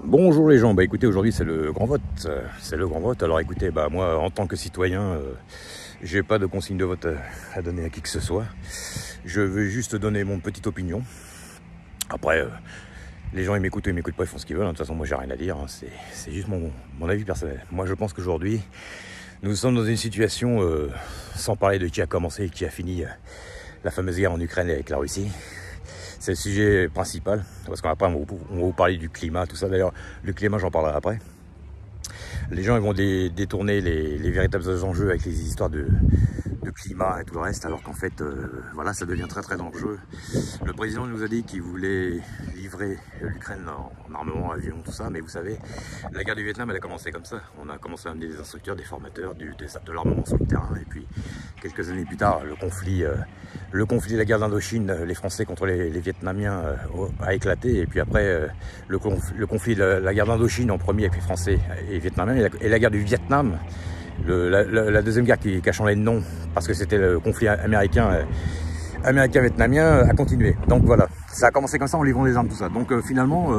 Bonjour les gens, écoutez, aujourd'hui c'est le grand vote, alors écoutez, moi en tant que citoyen, j'ai pas de consigne de vote à donner à qui que ce soit, je veux juste donner mon petite opinion. Après, les gens ils m'écoutent ou ils m'écoutent pas, ils font ce qu'ils veulent, de toute façon moi j'ai rien à dire, c'est juste mon avis personnel. Moi je pense qu'aujourd'hui, nous sommes dans une situation, sans parler de qui a commencé et qui a fini la fameuse guerre en Ukraine avec la Russie. C'est le sujet principal, parce qu'après on va vous parler du climat, tout ça. D'ailleurs, le climat, j'en parlerai après. Les gens ils vont détourner les véritables enjeux avec les histoires de climat et tout le reste, alors qu'en fait, voilà, ça devient très très dangereux. Le président nous a dit qu'il voulait livrer l'Ukraine en armement, avion, tout ça, mais vous savez, la guerre du Vietnam, elle a commencé comme ça. On a commencé à amener des instructeurs, des formateurs, de l'armement sur le terrain, et puis quelques années plus tard, le conflit de la guerre d'Indochine, les Français contre les Vietnamiens a éclaté, et puis après, le conflit de la guerre d'Indochine en premier avec les Français et les Vietnamiens, et la guerre du Vietnam, la deuxième guerre qui a changé de nom parce que c'était le conflit américain-vietnamien a continué. Donc voilà, ça a commencé comme ça en livrant des armes, tout ça. Donc finalement,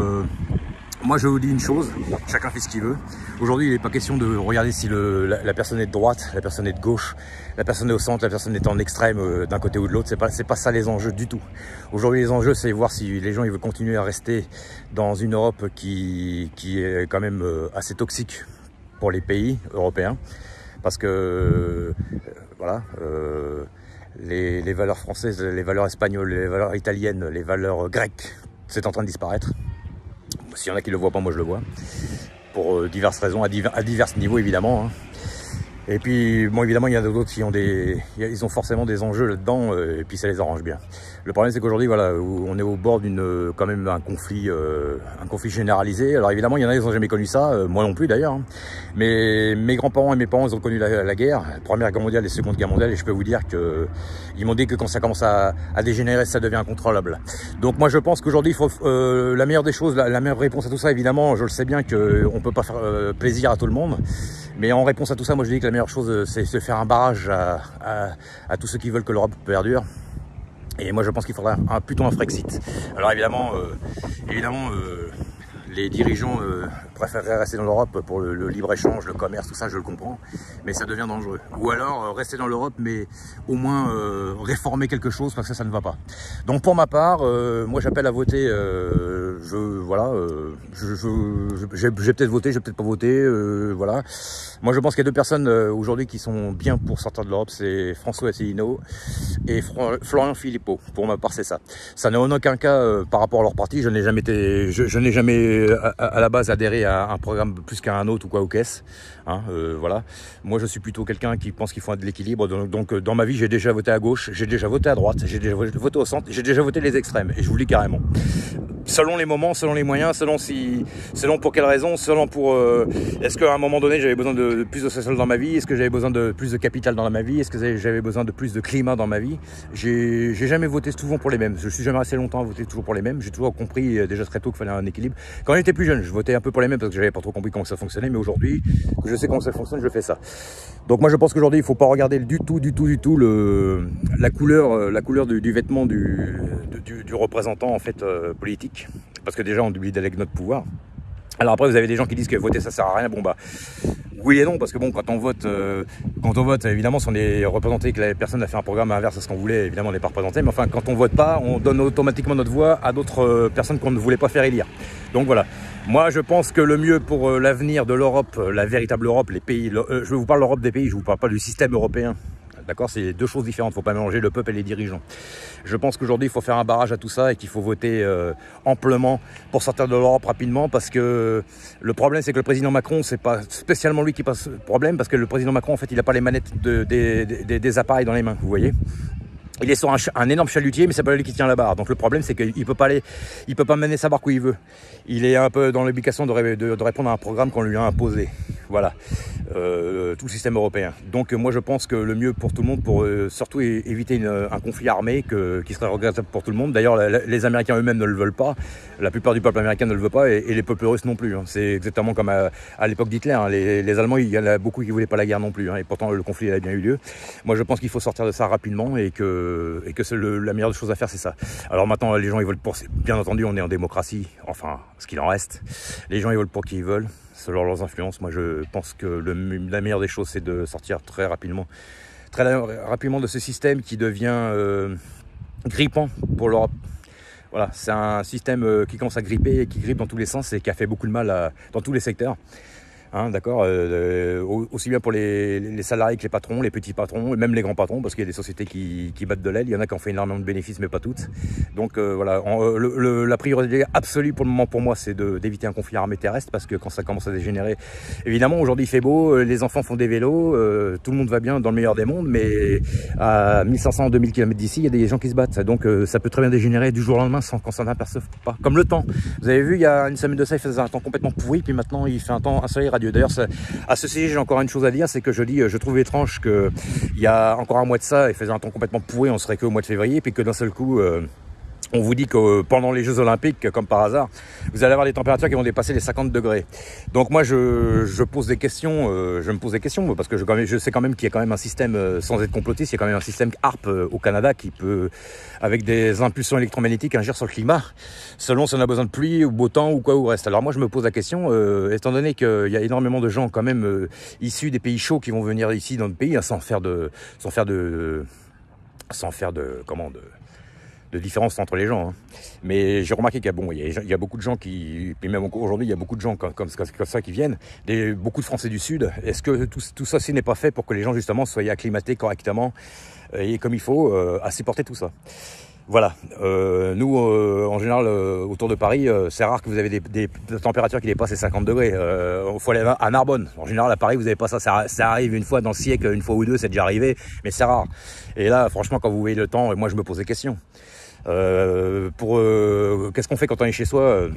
moi je vous dis une chose, chacun fait ce qu'il veut. Aujourd'hui il n'est pas question de regarder si la personne est de droite, la personne est de gauche, la personne est au centre, la personne est en extrême d'un côté ou de l'autre. C'est pas ça les enjeux du tout. Aujourd'hui les enjeux c'est voir si les gens ils veulent continuer à rester dans une Europe qui est quand même assez toxique pour les pays européens. Parce que voilà, les valeurs françaises, les valeurs espagnoles, les valeurs italiennes, les valeurs grecques, c'est en train de disparaître. S'il y en a qui ne le voient pas, moi je le vois. Pour diverses raisons, à divers niveaux évidemment. Hein. Et puis, bon, évidemment, il y en a d'autres qui ont ils ont forcément des enjeux là-dedans, et puis ça les arrange bien. Le problème, c'est qu'aujourd'hui, voilà, on est au bord quand même un conflit généralisé. Alors évidemment, il y en a, ils n'ont jamais connu ça, moi non plus d'ailleurs. Hein. Mais mes grands-parents et mes parents, ils ont connu la guerre, la Première Guerre mondiale et la Seconde Guerre mondiale, et je peux vous dire ils m'ont dit que quand ça commence à dégénérer, ça devient incontrôlable. Donc moi, je pense qu'aujourd'hui, il faut la meilleure des choses, la meilleure réponse à tout ça, évidemment, je le sais bien qu'on peut pas faire plaisir à tout le monde. Mais en réponse à tout ça, moi je dis que la meilleure chose, c'est de faire un barrage à tous ceux qui veulent que l'Europe perdure. Et moi je pense qu'il faudra plutôt un Frexit. Alors évidemment, les dirigeants préféreraient rester dans l'Europe pour le libre-échange, le commerce, tout ça, je le comprends. Mais ça devient dangereux. Ou alors rester dans l'Europe, mais au moins réformer quelque chose, parce que ça ne va pas. Donc pour ma part, moi j'appelle à voter. J'ai peut-être voté, j'ai peut-être pas voté. Voilà. Moi je pense qu'il y a deux personnes aujourd'hui qui sont bien pour sortir de l'Europe, c'est François Asselineau et Florian Philippot. Pour ma part c'est ça. Ça n'a en aucun cas par rapport à leur parti, je n'ai jamais à la base adhéré à un programme plus qu'à un autre ou quoi ou qu'est-ce. Hein, voilà. Moi je suis plutôt quelqu'un qui pense qu'il faut de l'équilibre. Donc dans ma vie j'ai déjà voté à gauche, j'ai déjà voté à droite, j'ai déjà voté au centre, j'ai déjà voté les extrêmes. Et je vous le dis carrément. Selon les moments, selon les moyens, selon pour quelles raisons, selon pour est-ce qu'à un moment donné j'avais besoin de plus de social dans ma vie, est-ce que j'avais besoin de plus de capital dans ma vie, est-ce que j'avais besoin de plus de climat dans ma vie. J'ai jamais voté souvent pour les mêmes, je suis jamais resté longtemps à voter toujours pour les mêmes, j'ai toujours compris déjà très tôt qu'il fallait un équilibre. Quand j'étais plus jeune, je votais un peu pour les mêmes parce que j'avais pas trop compris comment ça fonctionnait, mais aujourd'hui que je sais comment ça fonctionne, je fais ça. Donc moi je pense qu'aujourd'hui il faut pas regarder du tout la couleur du vêtement du représentant en fait politique. Parce que déjà on oublie d'aller avec notre pouvoir. Alors après vous avez des gens qui disent que voter ça sert à rien. Bon bah oui et non, parce que bon quand on vote évidemment si on est représenté, que la personne a fait un programme inverse à ce qu'on voulait, évidemment on n'est pas représenté, mais enfin quand on vote pas, on donne automatiquement notre voix à d'autres personnes qu'on ne voulait pas faire élire. Donc voilà, moi je pense que le mieux pour l'avenir de l'Europe, la véritable Europe, les pays, je vous parle de l'Europe des pays, je vous parle pas du système européen. D'accord, c'est deux choses différentes, il ne faut pas mélanger le peuple et les dirigeants. Je pense qu'aujourd'hui, il faut faire un barrage à tout ça et qu'il faut voter amplement pour sortir de l'Europe rapidement, parce que le problème, c'est que le président Macron, c'est pas spécialement lui qui pose problème, parce que le président Macron, en fait, il n'a pas les manettes des appareils dans les mains, vous voyez. Il est sur un énorme chalutier, mais c'est pas lui qui tient la barre. Donc le problème, c'est qu'il peut pas mener sa barque où il veut. Il est un peu dans l'obligation de répondre à un programme qu'on lui a imposé. Voilà, tout le système européen. Donc moi, je pense que le mieux pour tout le monde, pour surtout éviter un conflit armé qui serait regrettable pour tout le monde. D'ailleurs, les Américains eux-mêmes ne le veulent pas. La plupart du peuple américain ne le veut pas et les peuples russes non plus. Hein. C'est exactement comme à l'époque d'Hitler. Hein. Les Allemands, il y en a beaucoup qui ne voulaient pas la guerre non plus. Hein. Et pourtant, le conflit a bien eu lieu. Moi, je pense qu'il faut sortir de ça rapidement et que la meilleure chose à faire, c'est ça. Alors maintenant, les gens, ils veulent pour... Bien entendu, on est en démocratie. Enfin, ce qu'il en reste. Les gens, ils veulent pour qui ils veulent, selon leurs influences. Moi, je pense que la meilleure des choses, c'est de sortir très rapidement de ce système qui devient grippant pour l'Europe. Voilà, c'est un système qui commence à gripper et qui grippe dans tous les sens et qui a fait beaucoup de mal dans tous les secteurs. Hein, d'accord, aussi bien pour les salariés que les patrons, les petits patrons, et même les grands patrons, parce qu'il y a des sociétés qui battent de l'aile. Il y en a qui ont fait énormément de bénéfices, mais pas toutes. Donc voilà, la priorité absolue pour le moment pour moi, c'est d'éviter un conflit armé terrestre, parce que quand ça commence à dégénérer, évidemment, aujourd'hui il fait beau, les enfants font des vélos, tout le monde va bien dans le meilleur des mondes, mais à 1500, 2000 km d'ici, il y a des gens qui se battent. Donc ça peut très bien dégénérer du jour au lendemain sans qu'on s'en aperçoive pas. Comme le temps. Vous avez vu, il y a une semaine de ça, il faisait un temps complètement pourri, puis maintenant il fait un soleil radieux. D'ailleurs, à ce sujet, j'ai encore une chose à dire, c'est que je trouve étrange qu'il y a encore un mois de ça, il faisait un temps complètement pourri, on serait que au mois de février, puis que d'un seul coup, on vous dit que pendant les Jeux Olympiques, comme par hasard, vous allez avoir des températures qui vont dépasser les 50 degrés. Donc moi, je pose des questions, je me pose des questions, parce que je sais quand même qu'il y a quand même un système, sans être complotiste, il y a quand même un système HAARP au Canada qui peut, avec des impulsions électromagnétiques, agir sur le climat, selon si on a besoin de pluie, ou beau temps, ou quoi, ou reste. Alors moi, je me pose la question, étant donné qu'il y a énormément de gens quand même issus des pays chauds qui vont venir ici dans le pays, hein, sans faire de différence entre les gens, hein. Mais j'ai remarqué qu'il y a beaucoup de gens puis même aujourd'hui, il y a beaucoup de gens comme ça qui viennent, beaucoup de Français du Sud. Est-ce que tout ça, n'est pas fait pour que les gens, justement, soient acclimatés correctement et comme il faut à supporter tout ça? Voilà, nous, en général, autour de Paris, c'est rare que vous avez des températures qui dépassent les 50 degrés. Il faut aller à Narbonne. En général, à Paris, vous n'avez pas ça. Ça arrive une fois dans le siècle, une fois ou deux, c'est déjà arrivé, mais c'est rare. Et là, franchement, quand vous voyez le temps, moi, je me pose des questions. Qu'est-ce qu'on fait quand on est chez soi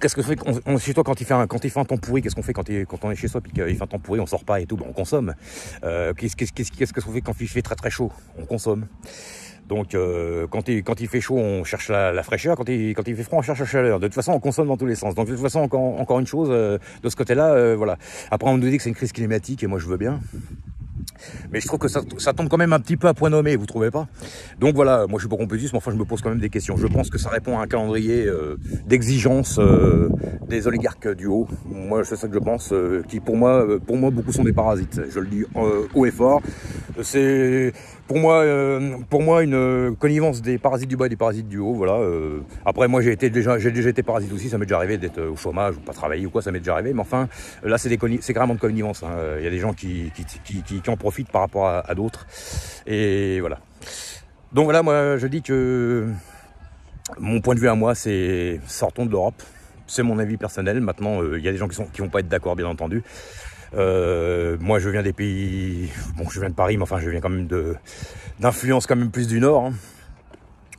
Qu'est-ce que fait chez toi quand il fait un temps pourri? Qu'est-ce qu'on fait quand on est chez soi puis qu'il fait un temps pourri, on sort pas et tout, on consomme. Qu'est-ce qu'on fait quand il fait très très chaud? On consomme. Donc quand il fait chaud, on cherche la fraîcheur. Quand il fait froid, on cherche la chaleur. De toute façon, on consomme dans tous les sens. Donc de toute façon, encore une chose, de ce côté-là, voilà. Après, on nous dit que c'est une crise climatique et moi je veux bien. Mais je trouve que ça tombe quand même un petit peu à point nommé, vous trouvez pas? Donc voilà, moi je suis pas complétiste, mais enfin je me pose quand même des questions. Je pense que ça répond à un calendrier d'exigence des oligarques du haut. Moi c'est ça que je pense, qui pour moi beaucoup sont des parasites. Je le dis haut et fort. C'est pour moi une connivence des parasites du bas et des parasites du haut. Voilà. Après moi j'ai déjà été parasite aussi, ça m'est déjà arrivé d'être au chômage ou pas travailler ou quoi, ça m'est déjà arrivé. Mais enfin là c'est carrément de connivence. Hein. Il y a des gens qui en profitent par rapport à d'autres. Et voilà. Donc voilà, moi je dis que mon point de vue à moi, c'est sortons de l'Europe. C'est mon avis personnel. Maintenant, il y a des gens qui vont pas être d'accord, bien entendu. Moi, je viens des pays... Bon, je viens de Paris, mais enfin, je viens quand même d'influence quand même plus du Nord.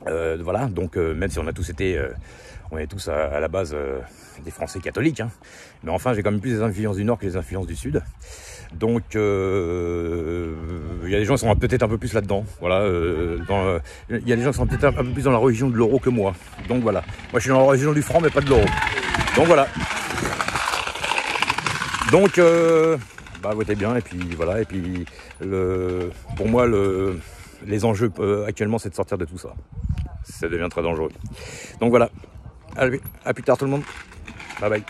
Hein. Voilà, donc même si on a tous été... on est tous à la base des Français catholiques. Hein. Mais enfin, j'ai quand même plus des influences du Nord que les influences du Sud. Donc, il y a des gens qui sont peut-être un peu plus là-dedans. Voilà, il y a des gens qui sont peut-être un peu plus dans la religion de l'euro que moi. Donc voilà, moi je suis dans la religion du franc, mais pas de l'euro. Donc voilà. Donc, votez bien. Et puis voilà. Et puis, pour moi, les enjeux actuellement, c'est de sortir de tout ça. Ça devient très dangereux. Donc voilà. Allez, à plus tard tout le monde. Bye bye.